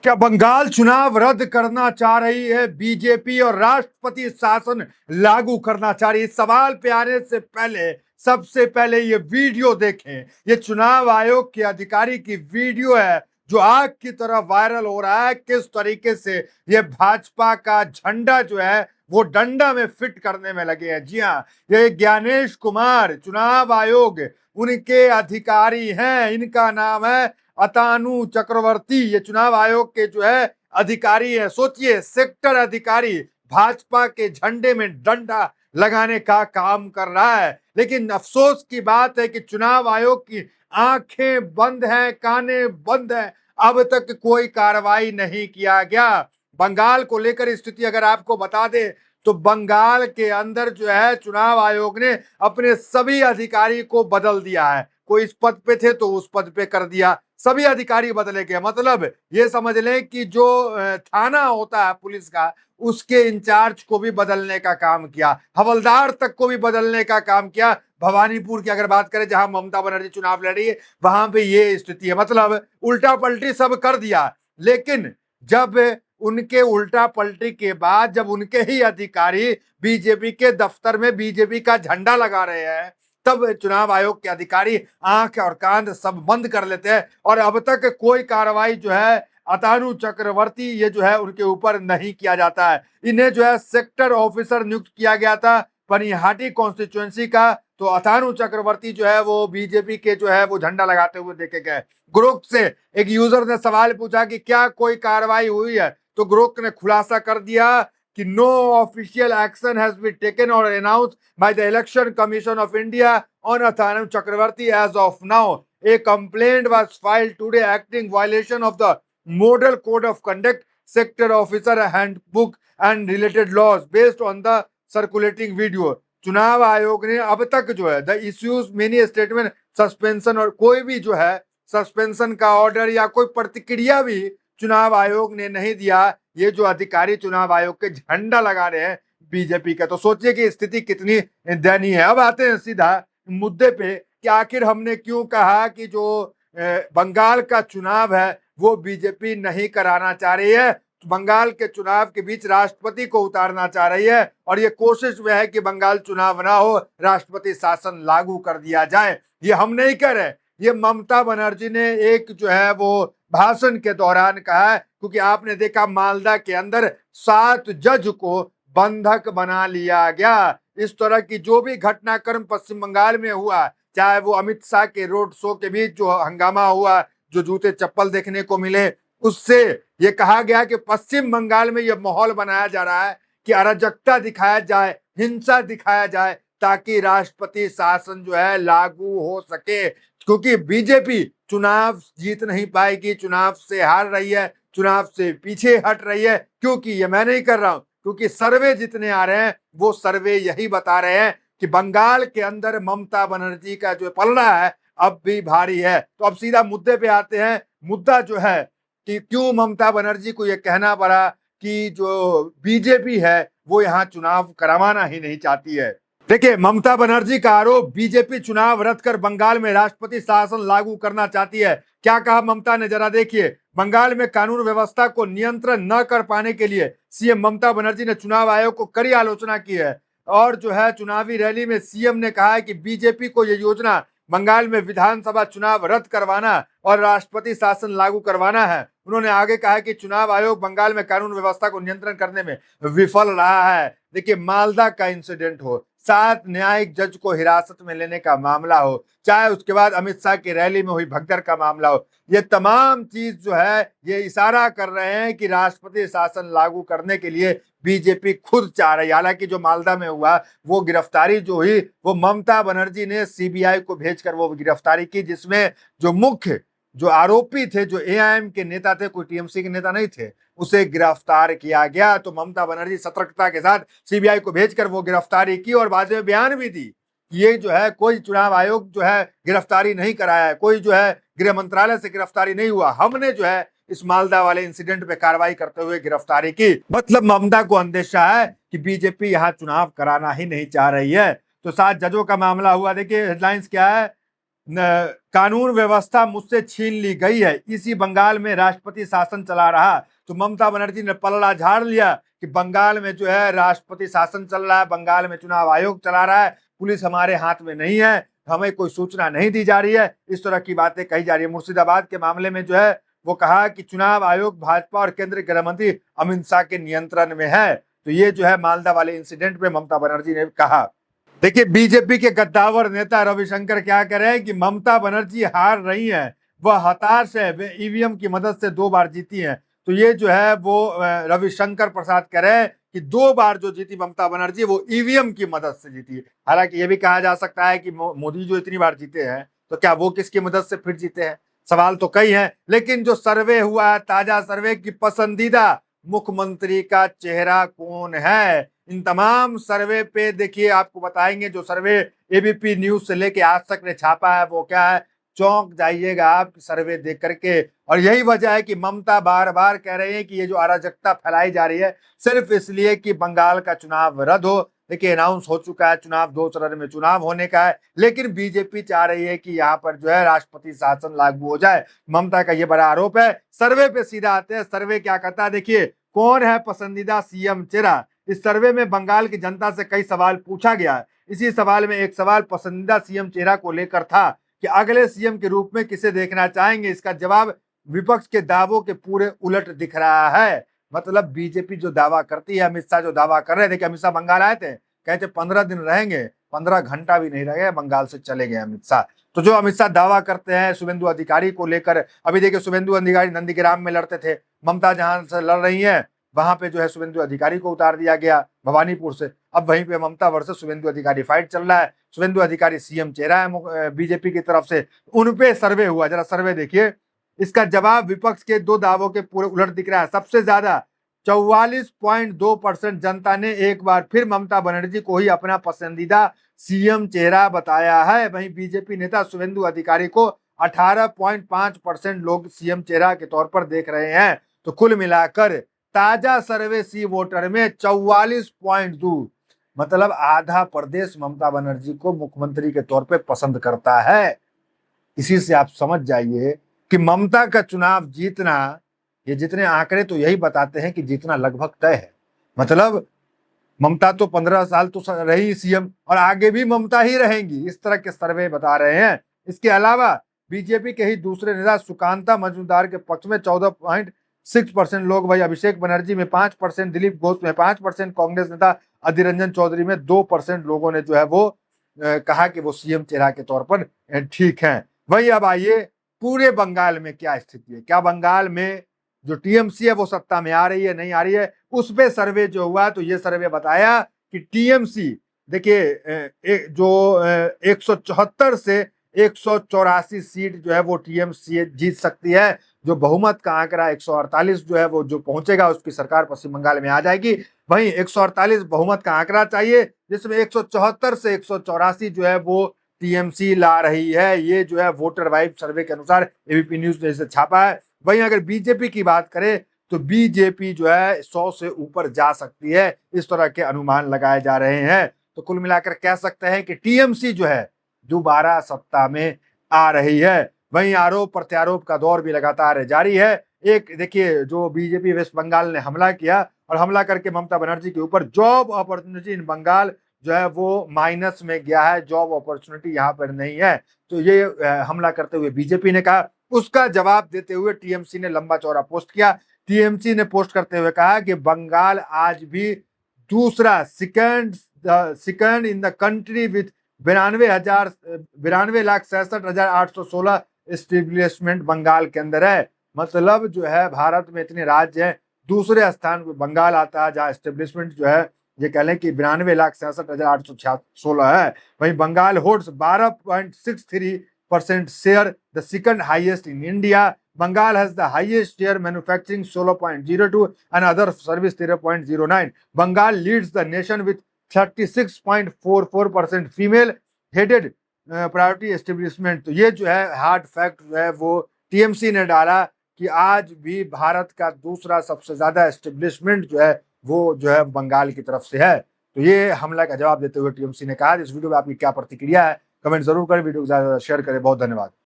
क्या बंगाल चुनाव रद्द करना चाह रही है बीजेपी और राष्ट्रपति शासन लागू करना चाह रही है? इस सवाल पे आने से पहले सबसे पहले ये वीडियो देखें। ये चुनाव आयोग के अधिकारी की वीडियो है जो आग की तरह वायरल हो रहा है। किस तरीके से ये भाजपा का झंडा जो है वो डंडा में फिट करने में लगे हैं। जी हाँ, ये ज्ञानेश कुमार चुनाव आयोग उनके अधिकारी हैं। इनका नाम है अतानु चक्रवर्ती। ये चुनाव आयोग के जो है अधिकारी है। सोचिए, सेक्टर अधिकारी भाजपा के झंडे में डंडा लगाने का काम कर रहा है। लेकिन अफसोस की बात है कि चुनाव आयोग की आंखें बंद हैं, कानें बंद हैं। अब तक कोई कार्रवाई नहीं किया गया। बंगाल को लेकर स्थिति अगर आपको बता दे तो बंगाल के अंदर जो है चुनाव आयोग ने अपने सभी अधिकारी को बदल दिया है। कोई इस पद पे थे तो उस पद पे कर दिया, सभी अधिकारी बदले गए। मतलब ये समझ लें कि जो थाना होता है पुलिस का, उसके इंचार्ज को भी बदलने का काम किया, हवलदार तक को भी बदलने का काम किया। भवानीपुर की अगर बात करें जहां ममता बनर्जी चुनाव लड़ रही है, वहां पे ये स्थिति है। मतलब उल्टा पलटी सब कर दिया। लेकिन जब उनके उल्टा पलटी के बाद जब उनके ही अधिकारी बीजेपी के दफ्तर में बीजेपी का झंडा लगा रहे हैं, तब चुनाव आयोग के अधिकारी आंख और कान सब बंद कर लेते हैं। और अब तक कोई कार्रवाई जो है अतानु चक्रवर्ती ये जो है उनके ऊपर नहीं किया जाता है। इन्हें जो है सेक्टर ऑफिसर नियुक्त किया गया था पनिहाटी कॉन्स्टिट्यूएंसी का। तो अतानु चक्रवर्ती जो है वो बीजेपी के जो है वो झंडा लगाते हुए देखे गए। ग्रुप से एक यूजर ने सवाल पूछा कि क्या कोई कार्रवाई हुई है, तो ग्रुप ने खुलासा कर दिया कि no official action has been taken or announced by the Election Commission of India on Atanu Chakravarti as of now. A complaint was filed today acting violation of the Model Code of Conduct, Sector Officer Handbook and related laws based on the circulating video. चुनाव आयोग ने अब तक जो है the issues many statement suspension और कोई भी जो है सस्पेंशन का ऑर्डर या कोई प्रतिक्रिया भी चुनाव आयोग ने नहीं दिया। ये जो अधिकारी चुनाव आयोग के झंडा लगा रहे हैं बीजेपी का, तो सोचिए कि स्थिति कितनी दयनीय है। अब आते हैं सीधा मुद्दे पे कि आखिर हमने क्यों कहा कि जो बंगाल का चुनाव है वो बीजेपी नहीं कराना चाह रही है। बंगाल के चुनाव के बीच राष्ट्रपति को उतारना चाह रही है और ये कोशिश में है कि बंगाल चुनाव ना हो, राष्ट्रपति शासन लागू कर दिया जाए। ये हम नहीं कह रहे, ये ममता बनर्जी ने एक जो है वो भाषण के दौरान कहा है। क्योंकि आपने देखा मालदा के अंदर 7 जज को बंधक बना लिया गया। इस तरह की जो भी घटनाक्रम पश्चिम बंगाल में हुआ, चाहे वो अमित शाह के रोड शो के बीच जो हंगामा हुआ, जो जूते चप्पल देखने को मिले, उससे ये कहा गया कि पश्चिम बंगाल में यह माहौल बनाया जा रहा है कि अराजकता दिखाया जाए, हिंसा दिखाया जाए, ताकि राष्ट्रपति शासन जो है लागू हो सके। क्योंकि बीजेपी चुनाव जीत नहीं पाएगी, चुनाव से हार रही है, चुनाव से पीछे हट रही है। क्योंकि ये मैं नहीं कर रहा हूं, क्योंकि सर्वे जितने आ रहे हैं वो सर्वे यही बता रहे हैं कि बंगाल के अंदर ममता बनर्जी का जो पलड़ा है अब भी भारी है। तो अब सीधा मुद्दे पे आते हैं। मुद्दा जो है कि क्यों ममता बनर्जी को यह कहना पड़ा कि जो बीजेपी है वो यहाँ चुनाव करवाना ही नहीं चाहती है। देखिए, ममता बनर्जी का आरोप, बीजेपी चुनाव रद्द कर बंगाल में राष्ट्रपति शासन लागू करना चाहती है। क्या कहा ममता ने, जरा देखिए। बंगाल में कानून व्यवस्था को नियंत्रण न कर पाने के लिए सीएम ममता बनर्जी ने चुनाव आयोग को कड़ी आलोचना की है। और जो है चुनावी रैली में सीएम ने कहा है कि बीजेपी को यह योजना बंगाल में विधानसभा चुनाव रद्द करवाना और राष्ट्रपति शासन लागू करवाना है। उन्होंने आगे कहा कि चुनाव आयोग बंगाल में कानून व्यवस्था को नियंत्रण करने में विफल रहा है। देखिए, मालदा का इंसिडेंट हो, 7 न्यायिक जज को हिरासत में लेने का मामला हो, चाहे उसके बाद अमित शाह की रैली में हुई भगदड़ का मामला हो, ये तमाम चीज जो है ये इशारा कर रहे हैं कि राष्ट्रपति शासन लागू करने के लिए बीजेपी खुद चाह रही है। हालांकि जो मालदा में हुआ वो गिरफ्तारी जो हुई वो ममता बनर्जी ने सीबीआई को भेजकर वो गिरफ्तारी की, जिसमें जो मुख्य जो आरोपी थे, जो एआईएम के नेता थे, कोई टीएमसी के नेता नहीं थे, उसे गिरफ्तार किया गया। तो ममता बनर्जी सतर्कता के साथ सीबीआई को भेजकर वो गिरफ्तारी की और बाद में बयान भी दी कि ये जो है कोई चुनाव आयोग जो है गिरफ्तारी नहीं कराया है, कोई जो है गृह मंत्रालय से गिरफ्तारी नहीं हुआ, हमने जो है इस मालदा वाले इंसिडेंट पे कार्रवाई करते हुए गिरफ्तारी की। मतलब ममता को अंदेशा है कि बीजेपी यहाँ चुनाव कराना ही नहीं चाह रही है। तो 7 जजों का मामला हुआ। देखिए हेडलाइंस क्या है, कानून व्यवस्था मुझसे छीन ली गई है, इसी बंगाल में राष्ट्रपति शासन चला रहा। तो ममता बनर्जी ने पलड़ा झाड़ लिया कि बंगाल में जो है राष्ट्रपति शासन चल रहा है, बंगाल में चुनाव आयोग चला रहा है, पुलिस हमारे हाथ में नहीं है, हमें कोई सूचना नहीं दी जा रही है, इस तरह की बातें कही जा रही है। मुर्शिदाबाद के मामले में जो है वो कहा कि चुनाव आयोग भाजपा और केंद्रीय गृह मंत्री अमित शाह के नियंत्रण में है। तो ये जो है मालदा वाले इंसिडेंट में ममता बनर्जी ने कहा। देखिए बीजेपी के गद्दावर नेता रविशंकर क्या कह रहे हैं कि ममता बनर्जी हार रही हैं, वह हताश है, वे ईवीएम की मदद से 2 बार जीती हैं। तो ये जो है वो रविशंकर प्रसाद कह रहे हैं कि 2 बार जो जीती ममता बनर्जी वो ईवीएम की मदद से जीती। हालांकि ये भी कहा जा सकता है कि मोदी जो इतनी बार जीते हैं तो क्या वो किसकी मदद से फिर जीते हैं, सवाल तो कई हैं। लेकिन जो सर्वे हुआ है, ताजा सर्वे की पसंदीदा मुख्यमंत्री का चेहरा कौन है, इन तमाम सर्वे पे देखिए आपको बताएंगे। जो सर्वे एबीपी न्यूज से लेके आज तक ने छापा है वो क्या है, चौंक जाइएगा आप सर्वे देख करके। और यही वजह है कि ममता बार बार कह रही है कि ये जो अराजकता फैलाई जा रही है सिर्फ इसलिए कि बंगाल का चुनाव रद्द हो। देखिए अनाउंस हो चुका है, चुनाव 2 चरण में चुनाव होने का है, लेकिन बीजेपी चाह रही है कि यहाँ पर जो है राष्ट्रपति शासन लागू हो जाए। ममता का ये बड़ा आरोप है। सर्वे पे सीधा आते हैं, सर्वे क्या कहता है देखिए। कौन है पसंदीदा सीएम चेहरा, इस सर्वे में बंगाल की जनता से कई सवाल पूछा गया है। इसी सवाल में एक सवाल पसंदीदा सीएम चेहरा को लेकर था कि अगले सीएम के रूप में किसे देखना चाहेंगे। इसका जवाब विपक्ष के दावों के पूरे उलट दिख रहा है। मतलब बीजेपी जो दावा करती है, अमित शाह जो दावा कर रहे थे कि अमित शाह बंगाल आए थे, कहते 15 दिन रहेंगे, 15 घंटा भी नहीं रहे, बंगाल से चले गए अमित शाह। तो जो अमित शाह दावा करते हैं शुभेंदु अधिकारी को लेकर, अभी देखिए शुभेंदु अधिकारी नंदीग्राम में लड़ते थे, ममता जहां से लड़ रही है वहां पे जो है शुभेंदु अधिकारी को उतार दिया गया भवानीपुर से। अब वहीं पे ममता वर्सेस शुभेंदु अधिकारी फाइट चल रहा है। शुभेंदु अधिकारी सीएम चेहरा है बीजेपी की तरफ से, उन पे सर्वे हुआ, जरा सर्वे देखिए। इसका जवाब विपक्ष के 2 दावों के पूरे उलट दिख रहा है। सबसे ज्यादा 44.2% जनता ने एक बार फिर ममता बनर्जी को ही अपना पसंदीदा सीएम चेहरा बताया है। वहीं बीजेपी नेता शुभेंदु अधिकारी को 18.5% लोग सीएम चेहरा के तौर पर देख रहे हैं। तो कुल मिलाकर ताजा सर्वे सी वोटर में 44.2, मतलब आधा प्रदेश ममता बनर्जी को मुख्यमंत्री के तौर पे पसंद करता है। इसी से आप समझ जाइए कि ममता का चुनाव जीतना, ये जितने आंकड़े तो यही बताते हैं कि जीतना लगभग तय है। मतलब ममता तो 15 साल तो रही सीएम और आगे भी ममता ही रहेंगी, इस तरह के सर्वे बता रहे हैं। इसके अलावा बीजेपी के ही दूसरे नेता सुकांता मजूमदार के पक्ष में 14.6% लोग, वही अभिषेक बनर्जी में 5%, दिलीप घोष में 5%, कांग्रेस नेता अधीर रंजन चौधरी में 2% लोगों ने जो है वो कहा कि वो सीएम चेहरा के तौर पर ठीक है। वही अब आइए पूरे बंगाल में क्या स्थिति है, क्या बंगाल में जो टीएमसी है वो सत्ता में आ रही है नहीं आ रही है, उस पे सर्वे जो हुआ। तो ये सर्वे बताया कि टीएमसी देखिए जो 174 से 184 सीट जो है वो टीएमसी जीत सकती है। जो बहुमत का आंकड़ा 148 जो है वो जो पहुंचेगा उसकी सरकार पश्चिम बंगाल में आ जाएगी। वहीं 148 बहुमत का आंकड़ा चाहिए, जिसमें 174 से 184 जो है वो टीएमसी ला रही है। ये जो है वोटर वाइब सर्वे के अनुसार एबीपी न्यूज ने इसे छापा है। वहीं अगर बीजेपी की बात करें तो बीजेपी जो है 100 से ऊपर जा सकती है, इस तरह के अनुमान लगाए जा रहे हैं। तो कुल मिलाकर कह सकते हैं कि टीएमसी जो है दोबारा सत्ता में आ रही है। वहीं आरोप प्रत्यारोप का दौर भी लगातार जारी है। एक देखिए जो बीजेपी वेस्ट बंगाल ने हमला किया और हमला करके ममता बनर्जी के ऊपर जॉब अपॉर्चुनिटी इन बंगाल जो है वो माइनस में गया है, जॉब अपॉर्चुनिटी यहाँ पर नहीं है। तो ये हमला करते हुए बीजेपी ने कहा, उसका जवाब देते हुए टीएमसी ने लंबा चौड़ा पोस्ट किया। टीएमसी ने पोस्ट करते हुए कहा कि बंगाल आज भी दूसरा second in the country with 92,66,816 establishment Bengal के अंदर है। मतलब जो है भारत में इतने राज्य हैं, दूसरे स्थान पर बंगाल आता है जहाँ एस्टेब्लिशमेंट जो है ये कह लें कि 92,66,816 है। वहीं Bengal holds 12.63% share, the second highest in India. Bengal has the highest share manufacturing 16.02 and other service 0.09। Bengal leads the nation with 36.44% female headed priority establishment. तो ये जो है हार्ड फैक्ट जो है वो टीएमसी ने डाला कि आज भी भारत का दूसरा सबसे ज्यादा एस्टेब्लिशमेंट जो है वो जो है बंगाल की तरफ से है। तो ये हमला का जवाब देते हुए टीएमसी ने कहा। इस वीडियो में आपकी क्या प्रतिक्रिया है कमेंट जरूर करें, वीडियो को ज्यादा से ज्यादा शेयर करें। बहुत धन्यवाद।